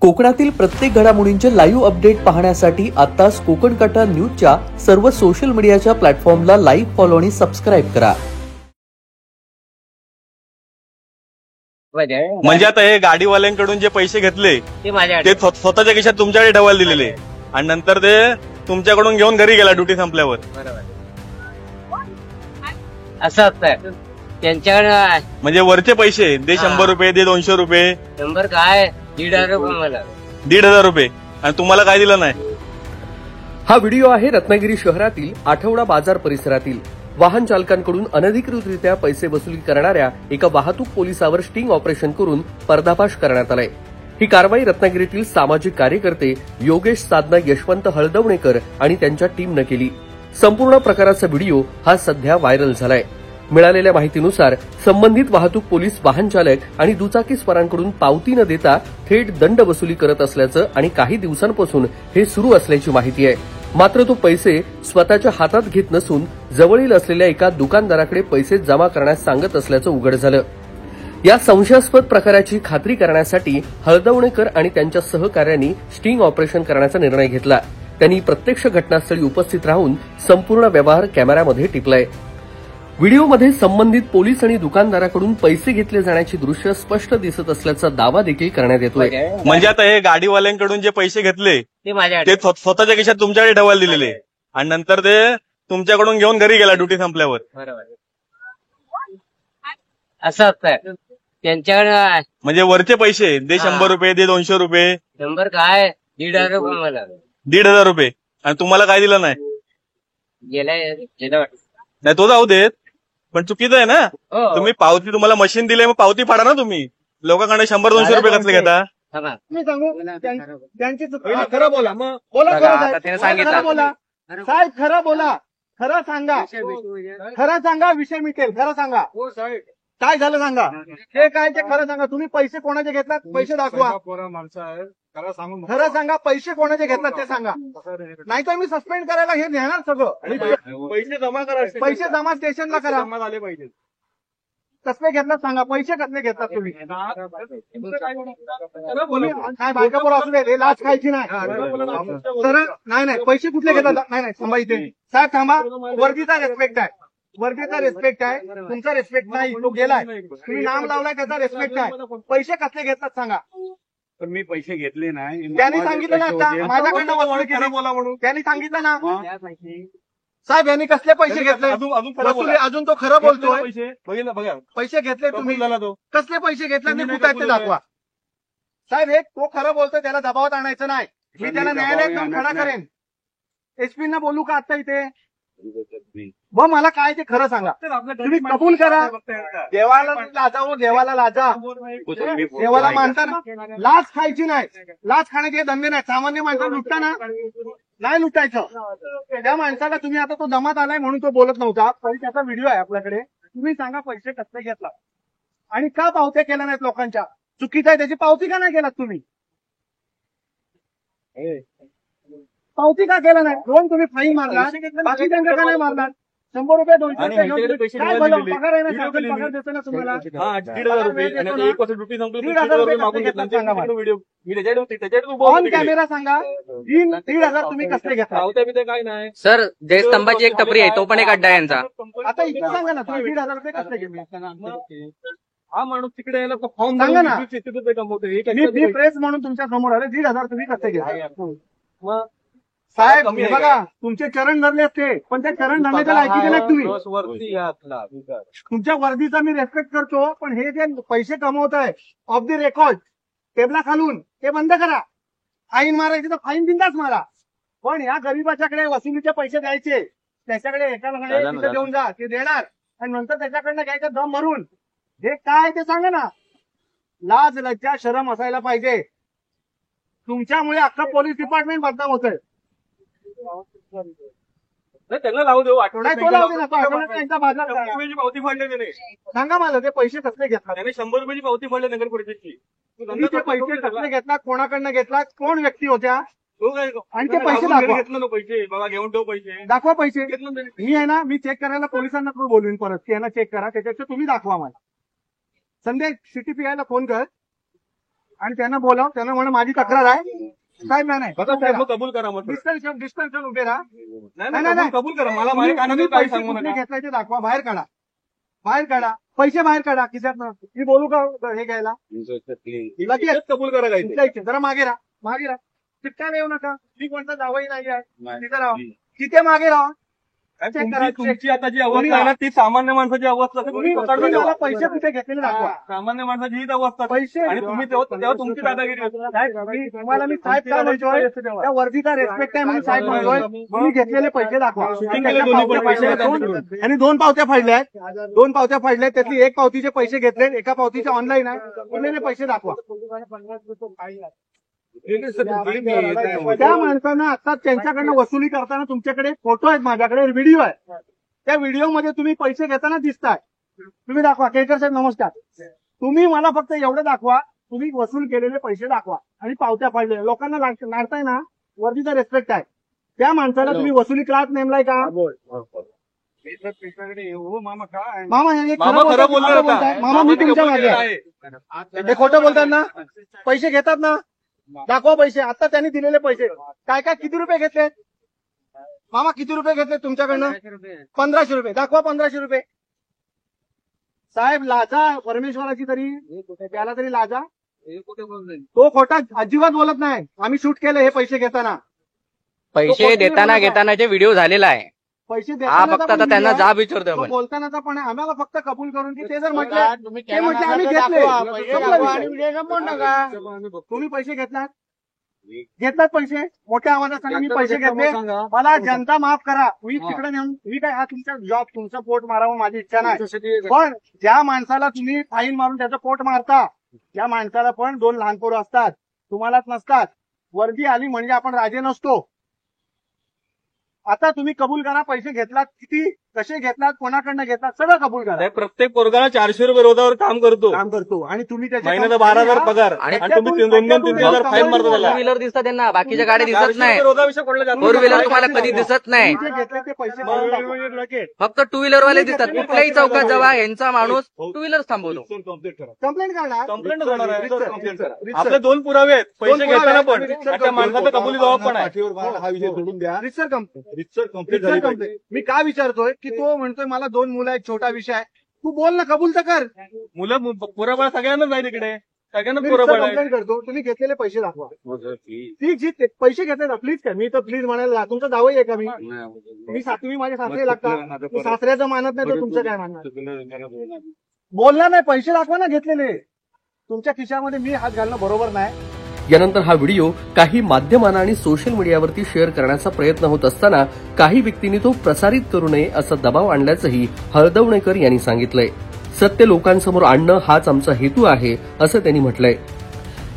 कोकणातील प्रत्येक घडामोडींचे लाईव्ह अपडेट पाहण्यासाठी आताच कोकण कटा न्यूजच्या सर्व सोशल मीडियाच्या प्लॅटफॉर्मला लाईक, फॉलो आणि सबस्क्राईब करा. म्हणजे आता हे गाडीवाल्यांकडून जे पैसे घेतले ते स्वतःच्या खिशात तुमच्याकडे ठेवायला दिलेले आणि नंतर ते तुमच्याकडून घेऊन घरी गेला ड्युटी संपल्यावर. असं असतं त्यांच्याकडे. म्हणजे वरचे पैसे दे 100 रुपये, दे 200 रुपये. 100 काय 1,500 रुपये मला. 1,500 रुपये आणि तुम्हाला काय दिलं नाही. हा व्हिडिओ आहे रत्नागिरी शहरातील आठवडा बाजार परिसरातील. वाहन चालकांकडून अनधिकृतरित्या पैसे वसुली करणाऱ्या एका वाहतूक पोलिसावर स्टिंग ऑपरेशन करून पर्दाफाश करण्यात आलाय. ही कारवाई रत्नागिरीतील सामाजिक कार्यकर्ते योगेश साधना, यशवंत हळदवणेकर आणि त्यांच्या टीमनं केली. संपूर्ण प्रकाराचा व्हिडिओ हा सध्या व्हायरल झालाय. मिळालेल्या माहितीनुसार संबंधित वाहतूक पोलीस वाहन चालक आणि दुचाकीस्वारांकडून पावती न देता थेट दंड वसुली करत असल्याचं आणि काही दिवसांपासून हे सुरू असल्याची माहिती आहे. मात्र तो पैसे स्वतःच्या हातात घेत नसून जवळील असलेल्या एका दुकानदाराकडे पैसे जमा करण्यास सांगत असल्याचं उघड झालं. या संशयास्पद प्रकाराची खात्री करण्यासाठी हळदवणेकर आणि त्यांच्या सहकाऱ्यांनी स्टिंग ऑपरेशन करण्याचा निर्णय घेतला. त्यांनी प्रत्यक्ष घटनास्थळी उपस्थित राहून संपूर्ण व्यवहार कॅमेऱ्यामध्ये टिपलाय. व्हिडिओमध्ये संबंधित पोलीस आणि दुकानदाराकडून पैसे घेतले जाण्याची दृश्य स्पष्ट दिसत असल्याचा दावा देखील करण्यात येतोय. म्हणजे आता हे गाडीवाल्यांकडून जे पैसे घेतले ते स्वतःच्या खिशात तुमच्याकडे ठेवायला दिलेले आणि नंतर ते तुमच्याकडून घेऊन घरी गेला ड्युटी संपल्यावर. असं असतं त्यांच्याकडे. म्हणजे वरचे पैसे दे 100 रुपये, दे 200 रुपये. 100 काय 1,500 रुपये मला. 1,500 रुपये आणि तुम्हाला काय दिलं नाही. गेला नाही तो जाऊ देत, पण चुकीचं आहे ना. तुम्ही पावती, तुम्हाला मशीन दिले मग पावती फाडा ना तुम्ही. लोकांकडे 100-200 रुपये कसले घेता. मी सांगू त्यांची खरं बोला. मग बोला खरं बोला साहेब, खरं बोला, खरं सांगा, खरं सांगा, विषय मिटेल. खरं सांगा काय झालं सांगा. हे काय ते खरं सांगा. तुम्ही पैसे कोणाचे घेतलात, पैसे दाखवा. खरं सांगा, पैसे कोणाचे घेतलात ते सांगा. नाही तर मी सस्पेंड करायला हे नेणार सगळं. पैसे जमा करा, पैसे जमा स्टेशनला करा. आले पाहिजे. कसले घेतलात सांगा. पैसे कसले घेतलात तुम्ही. काय बायका बोला असू दे, लाच खायची नाही. तर नाही पैसे कुठले घेतात. नाही थांबा इथे साहेब, थांबा. वर्दीचा रेस्पेक्ट आहे, वर्दीचा रेस्पेक्ट आहे. तुमचा रेस्पेक्ट नाही. तो गेलाय, तुम्ही नाम लावलाय, त्याचा रेस्पेक्ट आहे. पैसे कसले घेतलात सांगा. पण मी पैसे घेतले नाही. त्यांनी सांगितलं ना आता माझ्याकडनं वसूल केली बोला म्हणून. त्यांनी सांगितलं ना साहेब. यांनी कसले पैसे घेतले. अजून तो खरं बोलतोय. पैसे घेतले तुम्ही. कसले पैसे घेतले आणि कुठे ते दाखवा साहेब. हे तो खरं बोलतोय, त्याला दबावात आणायचं नाही. मी त्याला न्यायालयात जाऊन खडा करेन. एसपीना बोलू का आता इथे. व मला काय ते खरं सांगा. तुम्ही कबूल करा. देवाला लाजावं, देवाला लाजा. देवाला मानताना लाच खायची नाही. लाच खाण्याचे धंदे नाही. सामान्य माणसाला लुटताना नाही लुटायचं. त्या माणसाला तुम्ही आता तो दमात आलाय म्हणून तो बोलत नव्हता, पण त्याचा व्हिडिओ आहे आपल्याकडे. तुम्ही सांगा पैसे कसले घेतला आणि का पावत्या केल्या नाहीत लोकांच्या. चुकीचं आहे, त्याची पावती का नाही केलात तुम्ही. पावती का केलं नाही. दोन तुम्ही फाईन मारला, बाकी त्यांचं का नाही मारला. 100 रुपये 200 काय बोला. पगार आहे ना, शासन पगार देतो ना तुम्हाला. 1,500 रुपये आणि 1 वर्ष ड्युटी संपली. 1,500 रुपये मागून ऑन कॅमेरा सांगा. 1,500 तुम्ही कसले घेता. काय नाही सर. जयस्तंभाची एक टपरी आहे, तो पण एक अड्डा आहे यांचा. आता इथे सांगा ना तुम्ही 1,500 रुपये कसले घेतले. हा माणूस तिकडे यायला फॉर्म सांगा ना. कमवतोय. मी प्रेस म्हणून तुमच्या समोर आले. 1,500 तुम्ही कसले घेतले. साहेब हे बघा, तुमचे चरण धरले असते, पण त्या चरण धरण्याच्या लायकीचे नाही तुम्ही. तुमच्या वर्दीचा मी रेस्पेक्ट करतो, पण हे जे पैसे कमवत आहे ऑफ द रेकॉर्ड टेबला खालून, ते बंद करा. फाईन मारायची तर फाईन बिंदास मारा, पण या गरीबाच्याकडे वसुलीचे पैसे द्यायचे. त्याच्याकडे एकाकडे देऊन जा, ते देणार आणि नंतर त्याच्याकडनं घ्यायचं दम भरून. हे काय ते सांगा ना. लाज, लज्जा, शरम असायला पाहिजे. तुमच्यामुळे अख्खा पोलीस डिपार्टमेंट बदनाम होतंय. त्यांना लावू देऊ. पावती फाडले त्याने. सांगा मला ते पैसे कसले घेतला. त्याने 100 रुपयाची पावती फाडली नगर परिषदची. ते पैसे कसले घेतला, कोणाकडनं घेतला, कोण व्यक्ती होत्या आणि ते पैसे दाखवा. घेतलं पैसे बघा, घेऊन ठेव पैसे. दाखवा पैसे. मी आहे ना, मी चेक करायला पोलिसांना बोलवीन परत की यांना चेक करा. त्याच्यापेक्षा तुम्ही दाखवा मला. संध्या CTPI ला फोन कर आणि त्यांना बोलाव, त्यांना म्हणा माझी तक्रार आहे. साहेब नाही बघा साहेब, मग कबूल करा मग. डिस्टन्स उभे राहा. नाही, कबूल करा. मला माझ्या कानात काय सांगू नका. घेतलाय ते दाखवा. बाहेर काढा, बाहेर काढा, पैसे बाहेर काढा खिशातनं. मी बोलू का हे घ्यायला? लगेच कबूल करा काय तुमच्या इथे. जरा मागे राहा, मागे राहा. चिटका येऊ नका. मी कोणता जावई नाही आहे. तिथे राहा, तिथे मागे राहा. तुमची आता जी अवस्था आहे ना, ती सामान्य माणसाची अवस्था. तुम्ही मला पैसे कुठे घेतलेले दाखवा. सामान्य माणसाची हीच अवस्था. पैसे आणि तुम्ही तेव्हा तुमची दादागिरी होती. तुम्हाला मी साहेब काय म्हणतोय, त्या वर्दीचा रेस्पेक्ट आहे म्हणून साहेब म्हणतोय. तुम्ही घेतलेले पैसे दाखवा. शूटिंग केले दोन्ही पण पैसे आणि 2 पावत्या फाडल्या आहेत. 2 पावत्या फाडल्या आहेत. त्यातली 1 पावतीचे पैसे घेतले, एका पावतीचे ऑनलाईन आहे. उरलेले पैसे दाखवा. त्या माणसानं आता त्यांच्याकडनं वसुली करताना तुमच्याकडे फोटो आहेत, माझ्याकडे व्हिडिओ आहे. त्या व्हिडिओमध्ये तुम्ही पैसे घेताना दिसताय. तुम्ही दाखवा. केळकर साहेब नमस्कार. तुम्ही मला फक्त एवढं दाखवा, तुम्ही वसूल केलेले पैसे दाखवा आणि पावत्या फाडलेल्या. लोकांना लाडताय ना, वर्दीचा रेस्पेक्ट आहे. त्या माणसाला तुम्ही वसुली क्लास नेमलाय का? मामा काय मामा हे मामा खरं बोलताय. मामा मी तुमच्या मागे आहे. हे खोटं बोलतात ना? पैसे घेतात ना? दाखवा पैसे. आता त्यांनी दिलेले पैसे काय काय किती रुपये घेतले मामा? किती रुपये घेतले तुमच्याकडनं? 1500 रुपये. दाखवा 1500 रुपये. साहेब लाजा परमेश्वराची तरी, त्याला तरी लाजा. तो खोटा अजिबात बोलत नाही. आम्ही शूट केलं हे पैसे घेताना. पैसे देताना घेतानाचे व्हिडिओ झालेला आहे. पैसे हा फक्त आता त्यांना जाब विचारतोय तो आपण. बोलतानाचा पण आहे. आम्हाला फक्त कबूल करून की ते जर म्हटलं, ते म्हटलं आम्ही घेतले. तुम्ही पैसे घेतलात पैसे मोठ्या आवाजात सांगा. मी पैसे घेतले. मला जनता माफ करा. मी तिकडे नेऊन मी काय हा तुमचा जॉब, तुमचा पोट मारावं माझी इच्छा नाही. पण ज्या माणसाला तुम्ही फाईन मारून त्याचं पोट मारता, त्या माणसाला पण 2 लहान पोरं असतात, तुम्हालाच नसतात. वर्दी आली म्हणजे आपण राजे नसतो. आता तुम्ही कबूल करा. पैसे घेतलात, किती कसे घेतलात, कोणाकडनं घेतलात, सगळं कबूल करा. प्रत्येक पोरगाला 400 रुपये रोजावर काम करतो. आणि तुम्ही महिन्याला 12,000 पगार आणि तुम्ही 2,000-3,000 फाईन मारता त्याला. फोर व्हीलर दिसतात त्यांना, बाकीच्या गाड्या दिसत नाही. रोजाविषयी कोणाला जात फोर व्हीलर तुम्हाला कधी दिसत नाही. घेतले ते पैसे भरून टाका. फक्त 2 व्हीलर वाले दिसतात. कुठल्याही चौकात जावा, यांचा माणूस 2 व्हीलर थांबवतो. कंप्लेंट करणार. कंप्लेंट होणार आहे. आपले 2 पुरावे आहेत. पैसे घेताना पण त्या माणसाचा कबुली जबाब पण आहे. हा विषय सोडून द्या. रितसर कंप्लेंट. मी काय विचारतोय की तो म्हणतोय मला 2 मुलं आहेत, छोटा विषय आहे. तू बोल ना, कबूल तर कर. मुलं पुराबळ सगळ्यांना जाईल इकडे. सगळ्यांना पुराबळ आहे. कंप्लेंट करतो. तुम्ही घेतलेले पैसे दाखवा. जी पैसे घेतले ना, प्लीज काय. मी तर प्लीज म्हणायला तुमचा दावाही आहे का? मी तुम्ही माझे सासरे लागतात. सासऱ्याचं मानत नाही तर तुमचं काय मानणार? बोलला नाही. पैसे दाखवा ना घेतलेले. तुमच्या खिशामध्ये मी हात घालणं बरोबर नाही. यानंतर हा व्हिडिओ काही माध्यमांना आणि सोशल मीडियावरती शेअर करण्याचा प्रयत्न होत असताना काही व्यक्तींनी तो प्रसारित करू नये असा दबाव आणल्याचंही हळदवणेकर यांनी सांगितलंय. सत्य लोकांसमोर आणणं हाच आमचा हेतू आहे असं त्यांनी म्हटलंय.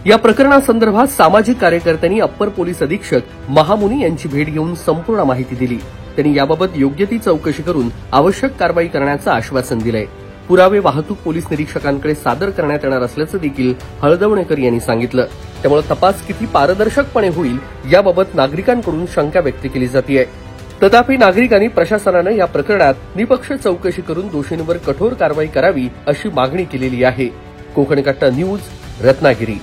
या प्रकरणासंदर्भात सामाजिक कार्यकर्त्यांनी अप्पर पोलीस अधीक्षक महामुनी यांची भेट घेऊन संपूर्ण माहिती दिली. त्यांनी याबाबत योग्य ती चौकशी करून आवश्यक कारवाई करण्याचं आश्वासन दिलंय. पुरावे वाहतूक पोलीस निरीक्षकांकडे सादर करण्यात येणार असल्याचं देखील हळदवणेकर यांनी सांगितलं. त्यामुळे तपास किती पारदर्शकपणे होईल याबाबत नागरिकांकडून शंका व्यक्त केली जातेय. तथापि नागरिकांनी प्रशासनानं या प्रकरणात निपक्ष चौकशी करून दोषींवर कठोर कारवाई करावी अशी मागणी केलेली आहे. कोकण कट्टा न्यूज, रत्नागिरी.